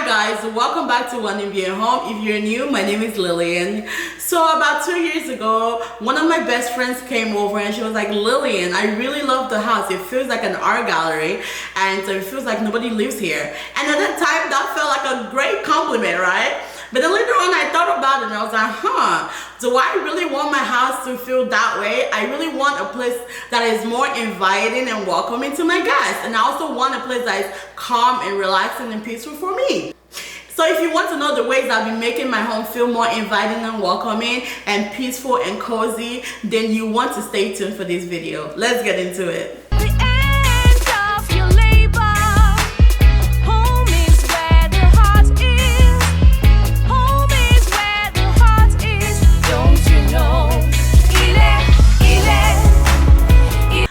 Hi guys, welcome back to Uwanimbie home. If you're new, my name is Lillian. So about 2 years ago, one of my best friends came over and she was like, Lillian, I really love the house. It feels like an art gallery and it feels like nobody lives here. And at that time, that felt like a great compliment, right? But then later on, I thought about it and I was like, do I really want my house to feel that way? I really want a place that is more inviting and welcoming to my guests. And I also want a place that is calm and relaxing and peaceful for me. So if you want to know the ways I've been making my home feel more inviting and welcoming and peaceful and cozy, then you want to stay tuned for this video. Let's get into it.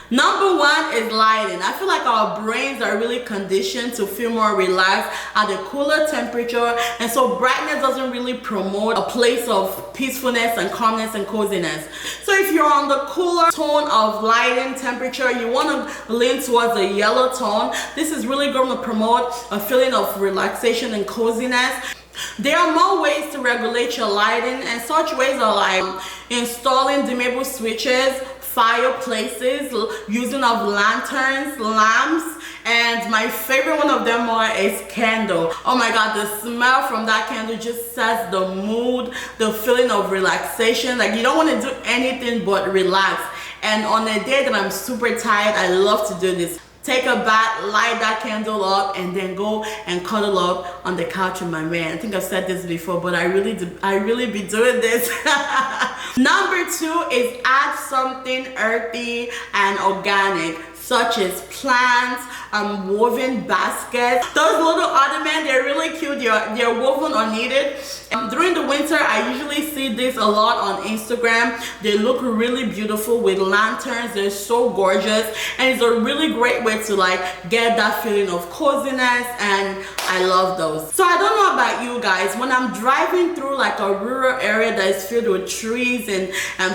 Number one is lighting. I feel like our brains are really conditioned to feel more relaxed at a cooler temperature, and so brightness doesn't really promote a place of peacefulness and calmness and coziness. So if you're on the cooler tone of lighting temperature, you want to lean towards a yellow tone. This is really going to promote a feeling of relaxation and coziness. There are more ways to regulate your lighting, and such ways are like installing dimmable switches, fireplaces, using of lanterns, lamps, and my favorite one of them all is candle. Oh my god, the smell from that candle just sets the mood, the feeling of relaxation. Like you don't want to do anything but relax. And on a day that I'm super tired, I love to do this. Take a bath, light that candle up, and then go and cuddle up on the couch with my man. I think I've said this before, but I really be doing this. Number two is add something earthy and organic, such as plants, woven baskets. Those little ottomans, they're really cute. They're woven or knitted. During the winter, I usually see this a lot on Instagram. They look really beautiful with lanterns. They're so gorgeous, and it's a really great way to like get that feeling of coziness, and I love those. So I don't know about you guys, when I'm driving through like a rural area that is filled with trees and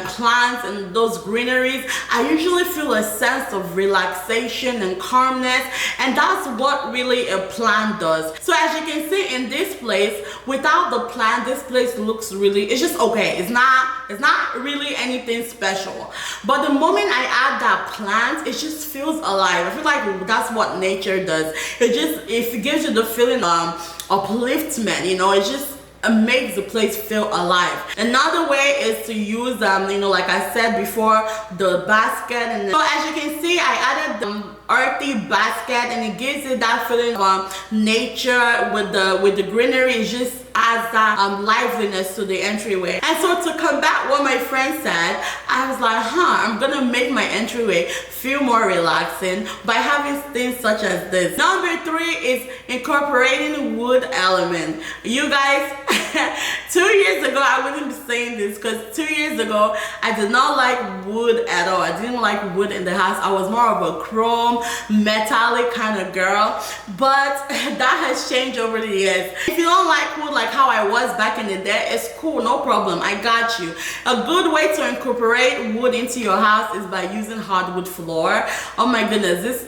plants and those greeneries, I usually feel a sense of relaxation and calmness, and that's what really a plant does. So as you can see in this place, without the plant, this place looks really, it's just okay. It's not really anything special. But the moment I add that plant, it just feels alive. I feel like that's what nature does. It gives you the feeling of upliftment, you know. It just makes the place feel alive. Another way is to use like I said before, the basket. And so as you can see, I added the earthy basket, and it gives it that feeling of nature with the greenery. It just adds that liveliness to the entryway. And so to combat what my friend said, I was like, I'm gonna make my entryway feel more relaxing by having things such as this. Number three is incorporating wood element. You guys, 2 years ago, I wouldn't be saying this, because 2 years ago I did not like wood at all. I didn't like wood in the house. I was more of a chrome, metallic kind of girl, but that has changed over the years. If you don't like wood like how I was back in the day, it's cool, no problem, I got you. A good way to incorporate wood into your house is by using hardwood floor. Oh my goodness,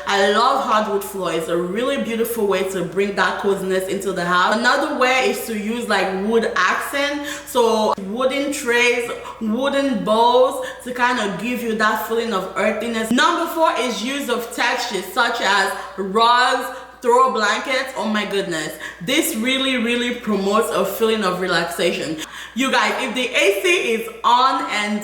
I love hardwood floor. It's a really beautiful way to bring that coziness into the house. Another way is to use like wood accent, so wooden trays, wooden bowls, to kind of give you that feeling of earthiness. Number four is use of textures such as rugs, throw blankets. Oh my goodness, this really promotes a feeling of relaxation. You guys, if the AC is on and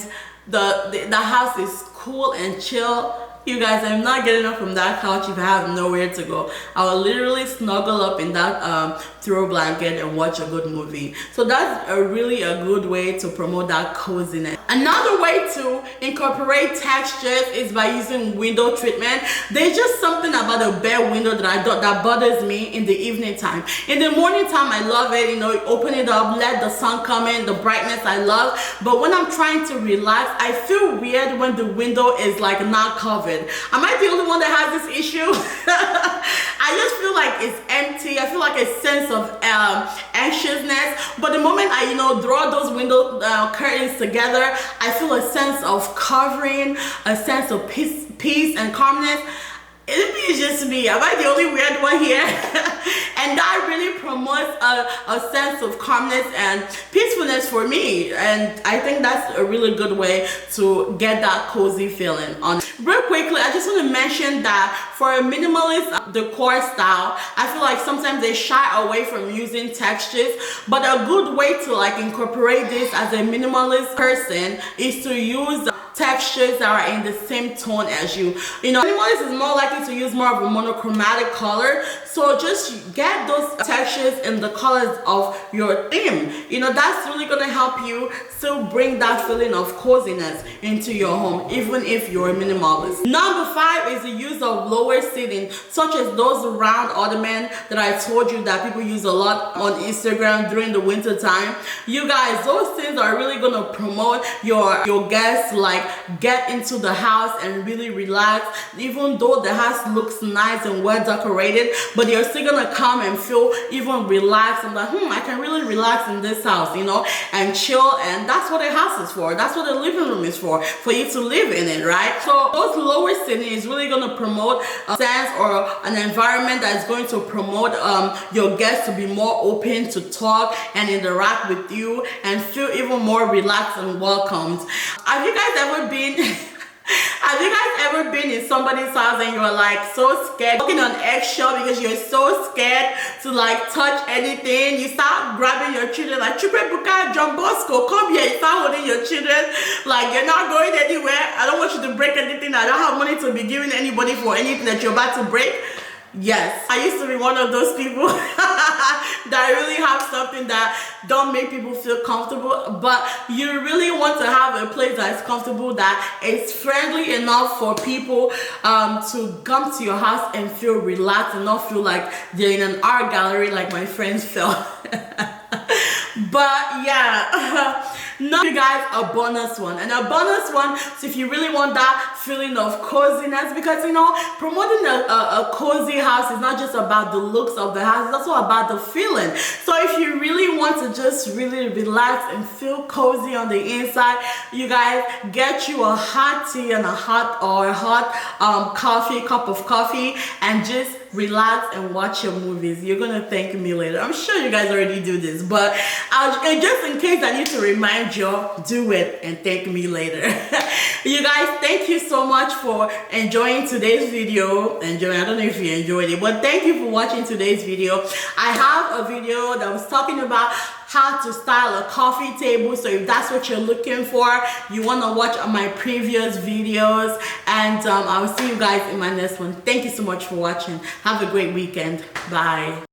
the house is cool and chill, you guys, I'm not getting up from that couch if I have nowhere to go. I will literally snuggle up in that throw blanket and watch a good movie. So that's really a good way to promote that coziness. Another way to incorporate textures is by using window treatment. There's just something about a bare window that bothers me in the evening time. In the morning time, I love it, you know, open it up, let the sun come in, the brightness I love. But when I'm trying to relax, I feel weird when the window is like not covered. Am I the only one that has this issue? I just feel like it's empty. I feel like a sense of anxiousness. But the moment I, draw those window curtains together, I feel a sense of covering, a sense of peace and calmness. It's just me. Am I the only weird one here? And that a sense of calmness and peacefulness for me, and I think that's a really good way to get that cozy feeling on. Real quickly, I just want to mention that for a minimalist decor style, I feel like sometimes they shy away from using textures, but a good way to like incorporate this as a minimalist person is to use textures that are in the same tone as you. You know, minimalist is more likely to use more of a monochromatic color, so just get those textures in the colors of your theme. You know, that's really gonna help you still bring that feeling of coziness into your home, even if you're a minimalist. Number 5 is the use of lower seating, such as those round ottoman that I told you that people use a lot on Instagram during the winter time. You guys, those things are really gonna promote your guests like get into the house and really relax. Even though the house looks nice and well decorated, but you're still gonna come and feel even relaxed and like, I can really relax in this house, you know, and chill. And that's what a house is for. That's what a living room is for you to live in it, right? So those lower seating is really gonna promote a sense or an environment that is going to promote your guests to be more open to talk and interact with you and feel even more relaxed and welcomed. Have you guys ever been in somebody's house and you're like so scared, walking on eggshell because you're so scared to like touch anything? You start grabbing your children like, Chupebuka, John Bosco, come here. You start holding your children like you're not going anywhere. I don't want you to break anything. I don't have money to be giving anybody for anything that you're about to break. Yes, I used to be one of those people that really have something that don't make people feel comfortable, but you really want to have a place that is comfortable, that is friendly enough for people to come to your house and feel relaxed and not feel like they're in an art gallery like my friends felt. But yeah, now you guys, a bonus one. And a bonus one, so if you really want that feeling of coziness, because you know, promoting a cozy house is not just about the looks of the house, it's also about the feeling. So if you really want to just really relax and feel cozy on the inside, you guys, get you a hot tea and a hot cup of coffee, and just relax and watch your movies. You're gonna thank me later. I'm sure you guys already do this, but just in case I need to remind you, do it and thank me later. You guys, thank you so much for enjoying today's video. I don't know if you enjoyed it, but thank you for watching today's video. I have a video that was talking about how to style a coffee table, so if that's what you're looking for, you want to watch my previous videos, and I'll see you guys in my next one. Thank you so much for watching. Have a great weekend. Bye.